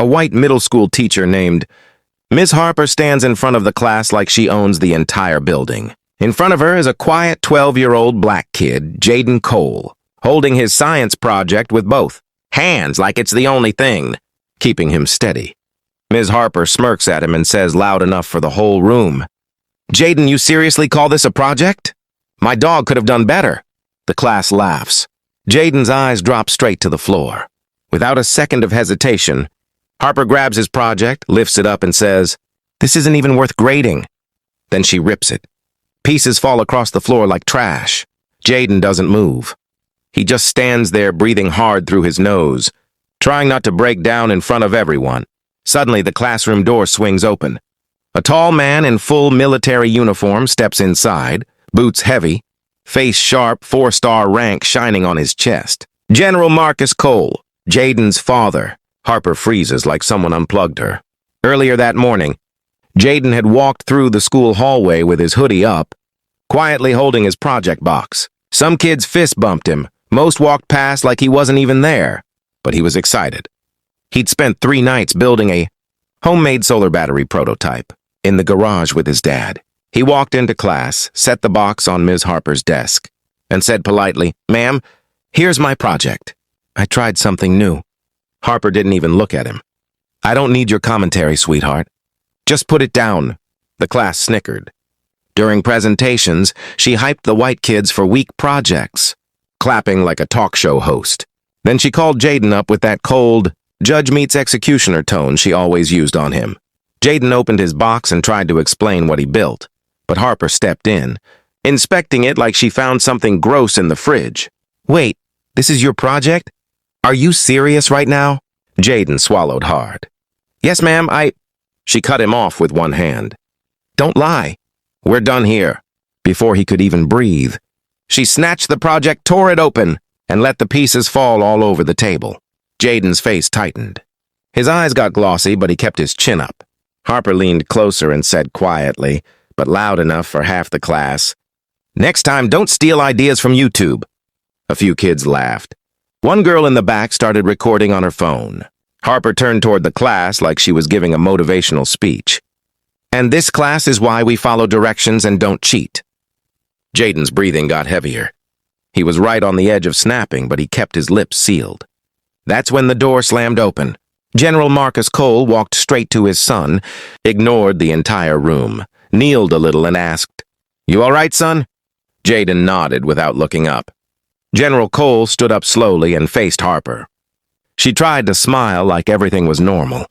a white middle school teacher named Ms. Harper stands in front of the class like she owns the entire building. In front of her is a quiet 12-year-old black kid, Jayden Cole, holding his science project with both hands like it's the only thing, keeping him steady. Ms. Harper smirks at him and says loud enough for the whole room, "Jayden, you seriously call this a project? My dog could have done better." The class laughs. Jayden's eyes drop straight to the floor. Without a second of hesitation, Harper grabs his project, lifts it up and says, "This isn't even worth grading." Then she rips it. Pieces fall across the floor like trash. Jayden doesn't move. He just stands there breathing hard through his nose, trying not to break down in front of everyone. Suddenly, the classroom door swings open. A tall man in full military uniform steps inside, boots heavy, face sharp, 4-star rank shining on his chest. General Marcus Cole, Jayden's father. Harper freezes like someone unplugged her. Earlier that morning, Jayden had walked through the school hallway with his hoodie up, quietly holding his project box. Some kids fist bumped him. Most walked past like he wasn't even there, but he was excited. He'd spent 3 nights building a homemade solar battery prototype in the garage with his dad. He walked into class, set the box on Ms. Harper's desk, and said politely, "Ma'am, here's my project. I tried something new." Harper didn't even look at him. "I don't need your commentary, sweetheart. Just put it down." The class snickered. During presentations, she hyped the white kids for weak projects, clapping like a talk show host. Then she called Jayden up with that cold, judge meets executioner tone she always used on him. Jayden opened his box and tried to explain what he built, but Harper stepped in, inspecting it like she found something gross in the fridge. "Wait, this is your project? Are you serious right now?" Jayden swallowed hard. "Yes, ma'am, She cut him off with one hand. "Don't lie. We're done here." Before he could even breathe, she snatched the project, tore it open, and let the pieces fall all over the table. Jayden's face tightened. His eyes got glossy, but he kept his chin up. Harper leaned closer and said quietly, but loud enough for half the class, "Next time, don't steal ideas from YouTube." A few kids laughed. One girl in the back started recording on her phone. Harper turned toward the class like she was giving a motivational speech. "And this class is why we follow directions and don't cheat." Jayden's breathing got heavier. He was right on the edge of snapping, but he kept his lips sealed. That's when the door slammed open. General Marcus Cole walked straight to his son, ignored the entire room, kneeled a little and asked, "You all right, son?" Jayden nodded without looking up. General Cole stood up slowly and faced Harper. She tried to smile like everything was normal.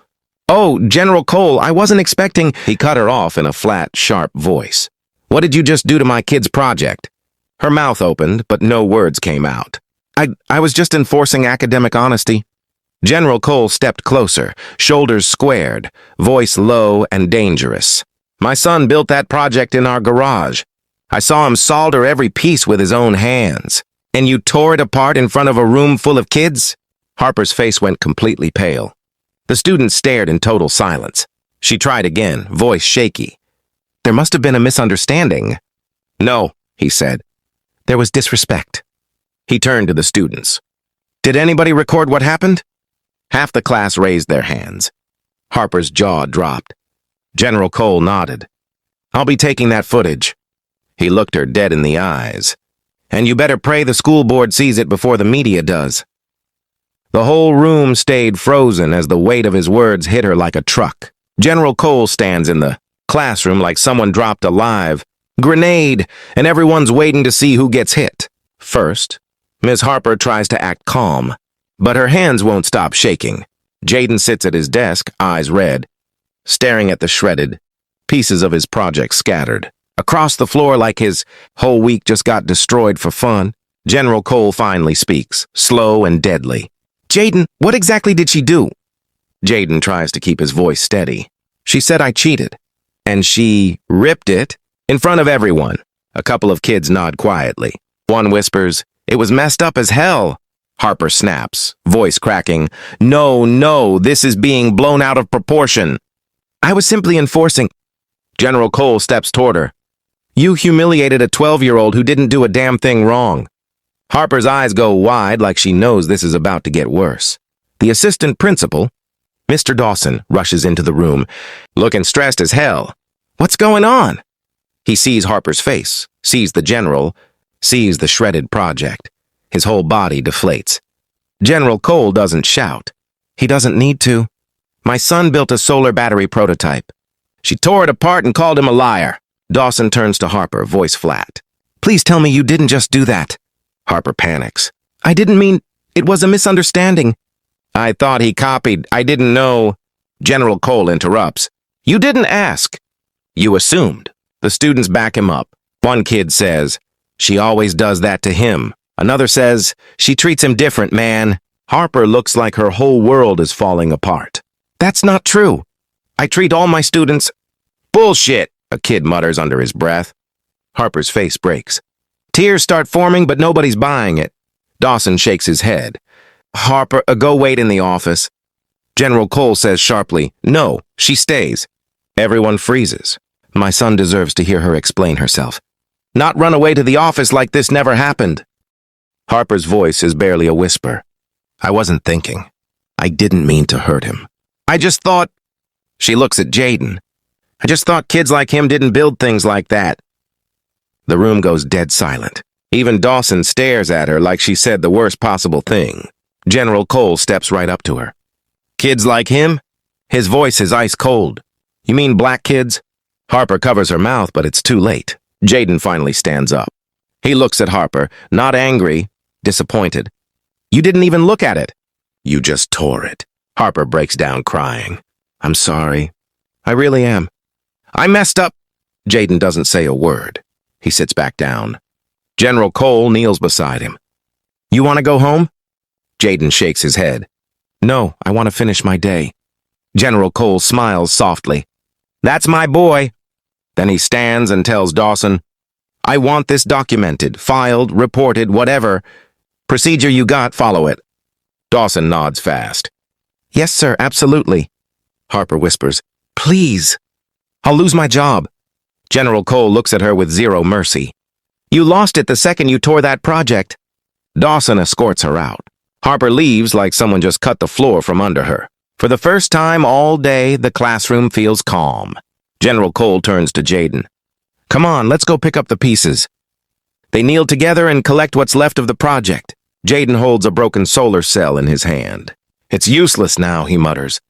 "Oh, General Cole, I wasn't expecting—" He cut her off in a flat, sharp voice. "What did you just do to my kid's project?" Her mouth opened, but no words came out. I was just enforcing academic honesty." General Cole stepped closer, shoulders squared, voice low and dangerous. "My son built that project in our garage. I saw him solder every piece with his own hands. And you tore it apart in front of a room full of kids?" Harper's face went completely pale. The students stared in total silence. She tried again, voice shaky. "There must have been a misunderstanding." "No," he said. "There was disrespect." He turned to the students. "Did anybody record what happened?" Half the class raised their hands. Harper's jaw dropped. General Cole nodded. "I'll be taking that footage." He looked her dead in the eyes. "And you better pray the school board sees it before the media does." The whole room stayed frozen as the weight of his words hit her like a truck. General Cole stands in the classroom like someone dropped a live grenade, and everyone's waiting to see who gets hit. First, Ms. Harper tries to act calm, but her hands won't stop shaking. Jayden sits at his desk, eyes red, staring at the shredded pieces of his project scattered across the floor like his whole week just got destroyed for fun. General Cole finally speaks, slow and deadly. "Jayden, what exactly did she do?" Jayden tries to keep his voice steady. "She said I cheated, and she ripped it in front of everyone." A couple of kids nod quietly. One whispers, "It was messed up as hell." Harper snaps, voice cracking, No, this is being blown out of proportion." "I was simply enforcing." General Cole steps toward her. "You humiliated a 12-year-old who didn't do a damn thing wrong." Harper's eyes go wide like she knows this is about to get worse. The assistant principal, Mr. Dawson rushes into the room, looking stressed as hell. What's going on? He sees Harper's face, sees the general, sees the shredded project. His whole body deflates. General Cole doesn't shout. He doesn't need to. My son built a solar battery prototype. She tore it apart and called him a liar. Dawson turns to Harper, voice flat. Please tell me you didn't just do that. Harper panics. I didn't mean, it was a misunderstanding. I thought he copied. I didn't know. General Cole interrupts. You didn't ask. You assumed. The students back him up. One kid says, she always does that to him. Another says, she treats him different, man. Harper looks like her whole world is falling apart. That's not true. I treat all my students... Bullshit, a kid mutters under his breath. Harper's face breaks. Tears start forming, but nobody's buying it. Dawson shakes his head. Harper, go wait in the office. General Cole says sharply, no, she stays. Everyone freezes. My son deserves to hear her explain herself. Not run away to the office like this never happened. Harper's voice is barely a whisper. I wasn't thinking. I didn't mean to hurt him. I just thought... She looks at Jayden. I just thought kids like him didn't build things like that. The room goes dead silent. Even Dawson stares at her like she said the worst possible thing. General Cole steps right up to her. Kids like him? His voice is ice cold. You mean black kids? Harper covers her mouth, but it's too late. Jayden finally stands up. He looks at Harper, not angry, disappointed. You didn't even look at it. You just tore it. Harper breaks down crying. I'm sorry. I really am. I messed up. Jayden doesn't say a word. He sits back down. General Cole kneels beside him. You want to go home? Jayden shakes his head. No, I want to finish my day. General Cole smiles softly. That's my boy. Then he stands and tells Dawson, I want this documented, filed, reported, whatever. Procedure you got, follow it. Dawson nods fast. Yes, sir, absolutely. Harper whispers, please. I'll lose my job. General Cole looks at her with zero mercy. You lost it the second you tore that project. Dawson escorts her out. Harper leaves like someone just cut the floor from under her. For the first time all day, the classroom feels calm. General Cole turns to Jayden. Come on, let's go pick up the pieces. They kneel together and collect what's left of the project. Jayden holds a broken solar cell in his hand. It's useless now, he mutters.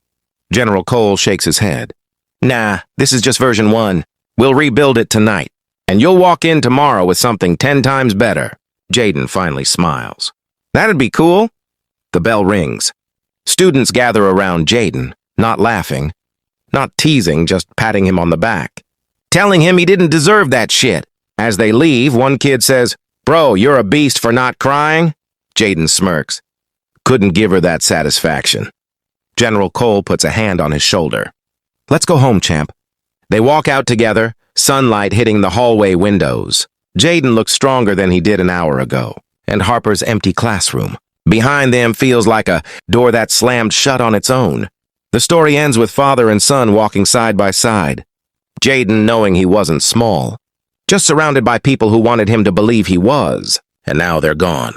General Cole shakes his head. Nah, this is just version 1. We'll rebuild it tonight. And you'll walk in tomorrow with something 10 times better. Jayden finally smiles. That'd be cool. The bell rings. Students gather around Jayden, not laughing, not teasing, just patting him on the back, telling him he didn't deserve that shit. As they leave, one kid says, Bro, you're a beast for not crying? Jayden smirks. Couldn't give her that satisfaction. General Cole puts a hand on his shoulder. Let's go home, champ. They walk out together, sunlight hitting the hallway windows. Jayden looks stronger than he did an hour ago, and Harper's empty classroom. Behind them feels like a door that slammed shut on its own. The story ends with father and son walking side by side. Jayden knowing he wasn't small, just surrounded by people who wanted him to believe he was, and now they're gone.